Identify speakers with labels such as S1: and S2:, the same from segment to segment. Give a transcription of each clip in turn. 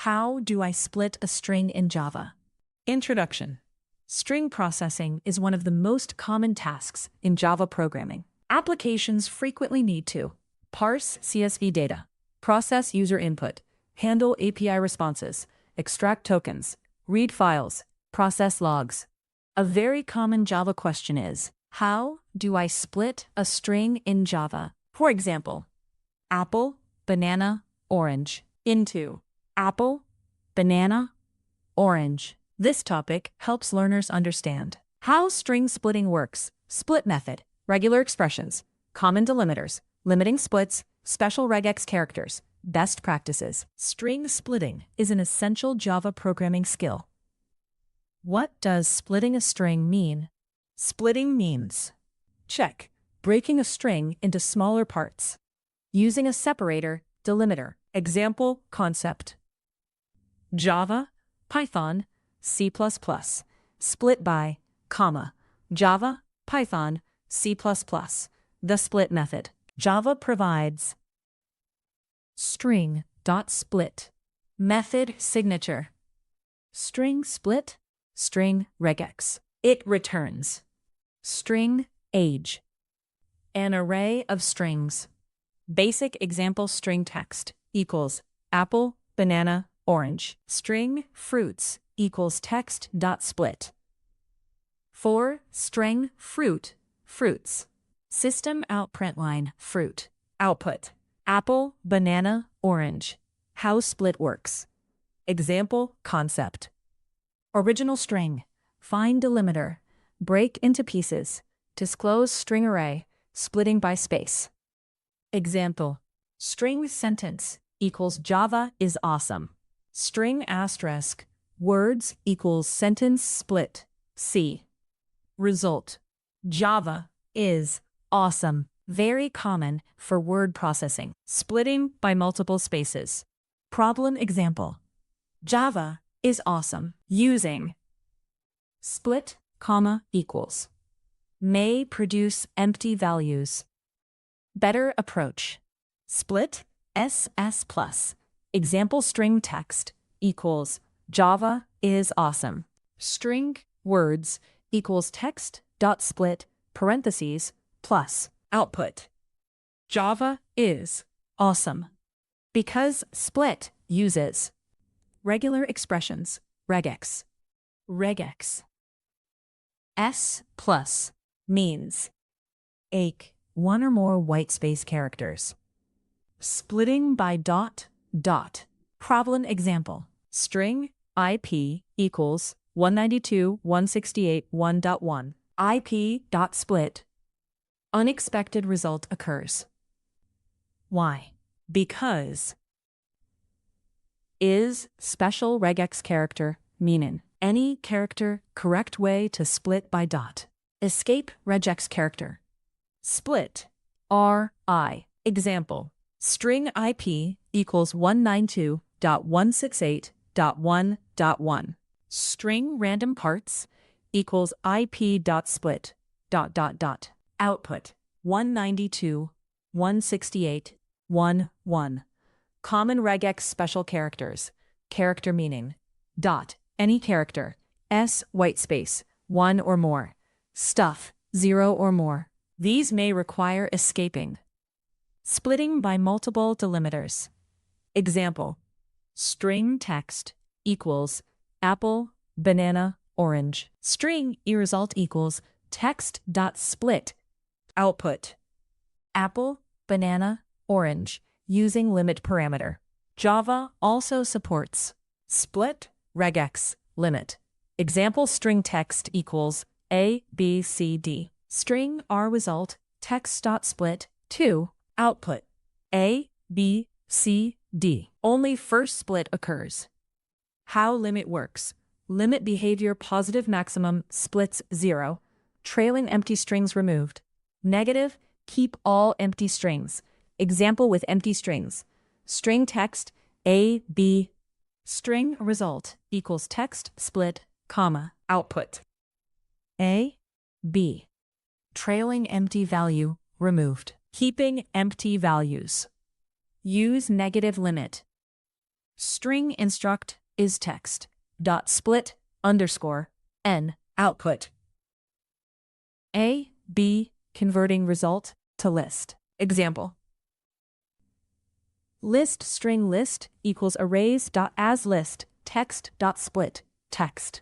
S1: How do I split a string in Java? Introduction. String processing is one of the most common tasks in Java programming. Applications frequently need to parse CSV data, process user input, handle API responses, extract tokens, read files, process logs. A very common Java question is, how do I split a string in Java? For example, apple, banana, orange into apple, banana, orange. This topic helps learners understand how string splitting works, split method, regular expressions, common delimiters, limiting splits, special regex characters, best practices. String splitting is an essential Java programming skill. What does splitting a string mean? Splitting means check, breaking a string into smaller parts. Using a separator, delimiter. Example, concept. Java, Python, C++. Split by, comma. Java, Python, C++. The split method. Java provides String.split. Method signature. String split, string regex. It returns string age. An array of strings. Basic example string text equals apple, banana, orange. String fruits equals text.split. For string fruit, fruits. System out println fruit. Output apple, banana, orange. How split works. Example concept. Original string. Find delimiter. Break into pieces. Disclose string array. Splitting by space. Example. String sentence equals Java is awesome. String asterisk. Words equals sentence split. C. Result. Java is awesome. Very common for word processing. Splitting by multiple spaces. Problem example. Java is awesome. Using split, comma, equals. May produce empty values. Better approach. Split, SS plus. Example string text equals Java is awesome. String words equals text.split parentheses plus output. Java is awesome. Because split uses regular expressions, regex. Regex. S plus means one or more whitespace characters. Splitting by dot, dot. Problem example. String IP equals 192.168.1.1. IP.split. Unexpected result occurs. Why? Because is special regex character, meaning any character correct way to split by dot. Escape regex character. Split. RI. Example. String IP equals 192.168.1.1. String random parts equals IP.split. Output. 192.168.1.1. Common regex special characters. Character meaning. Dot. Any character. S whitespace. 1 or more. Stuff. 0 or more. These may require escaping. Splitting by multiple delimiters. Example. String text equals apple, banana, orange. String result equals text.split. Output. Apple, banana, orange. Using limit parameter. Java also supports split, regex, limit. Example string text equals A, B, C, D. String result, text.split, 2, output. A, B, C, D. Only first split occurs. How limit works. Limit behavior positive maximum splits 0. Trailing empty strings removed. Negative, keep all empty strings. Example with empty strings. String text A, B. String result equals text split, comma, output. A, B. Trailing empty value removed. Keeping empty values. Use negative limit. String instruct is text. Split underscore n output. A, B, converting result to list. Example. List string list equals arrays.asList text.split text.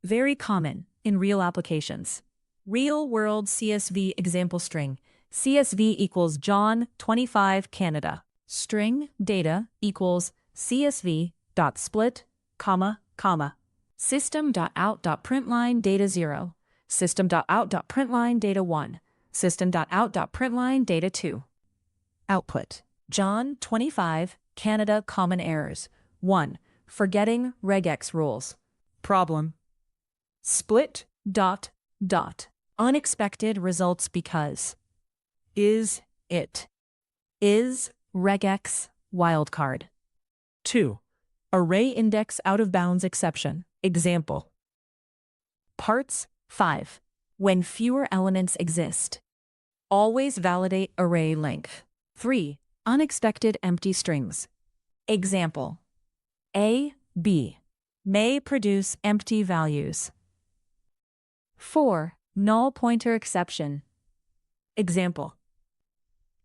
S1: Very common in real applications. Real-world CSV example string. CSV equals John 25 Canada. String data equals CSV.split, comma, comma. System.out.println data 0. System.out.println data 1. System.out.println data 2. Output. John 25 Canada common errors. 1. Forgetting regex rules. Problem. Split dot dot. Unexpected results because. Is it. Is regex wildcard. 2. Array index out of bounds exception. Example. Parts 5. When fewer elements exist. Always validate array length. 3. Unexpected empty strings. Example. A, B may produce empty values. 4. Null pointer exception. Example.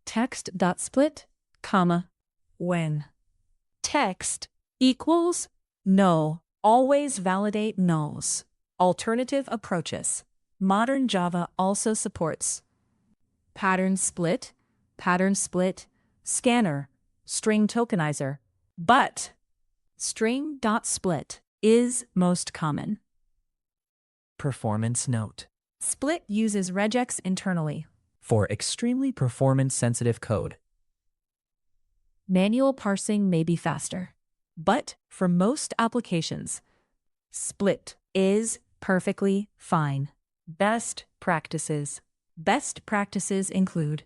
S1: Text.split, comma, when text equals null, always validate nulls. Alternative approaches. Modern Java also supports pattern split, scanner, string tokenizer, but string.split is most common. Performance note. Split uses regex internally for extremely performance-sensitive code. Manual parsing may be faster, but for most applications, split is perfectly fine. Best practices. Best practices include: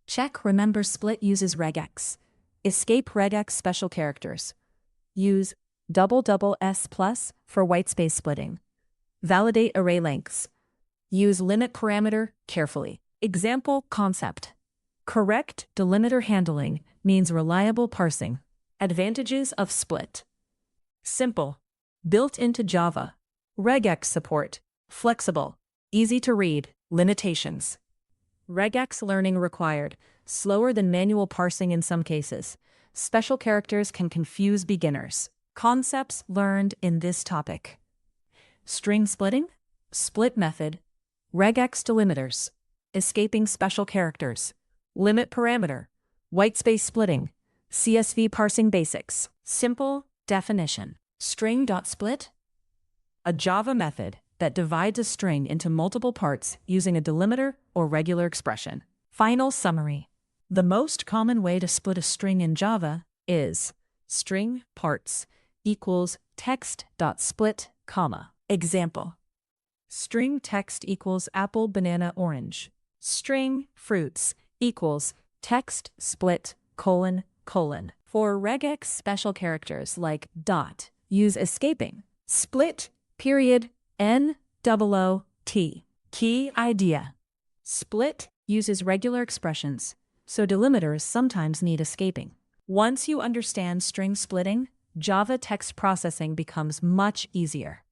S1: check remember split uses regex. Escape regex special characters. Use ~s+ for whitespace splitting. Validate array lengths. Use limit parameter carefully. Example concept. Correct delimiter handling means reliable parsing. Advantages of split. Simple. Built into Java. Regex support. Flexible. Easy to read. Limitations. Regex learning required. Slower than manual parsing in some cases. Special characters can confuse beginners. Concepts learned in this topic. String splitting, split method, regex delimiters, escaping special characters, limit parameter, whitespace splitting, CSV parsing basics. Simple definition. String.split, a Java method that divides a string into multiple parts using a delimiter or regular expression. Final summary. The most common way to split a string in Java is string parts equals text.split, comma. Example. String text equals apple, banana, orange. String fruits equals text split, colon, colon. For regex special characters like dot, use escaping. Split, period, N-O-O-T. Key idea. Split uses regular expressions, so delimiters sometimes need escaping. Once you understand string splitting, Java text processing becomes much easier.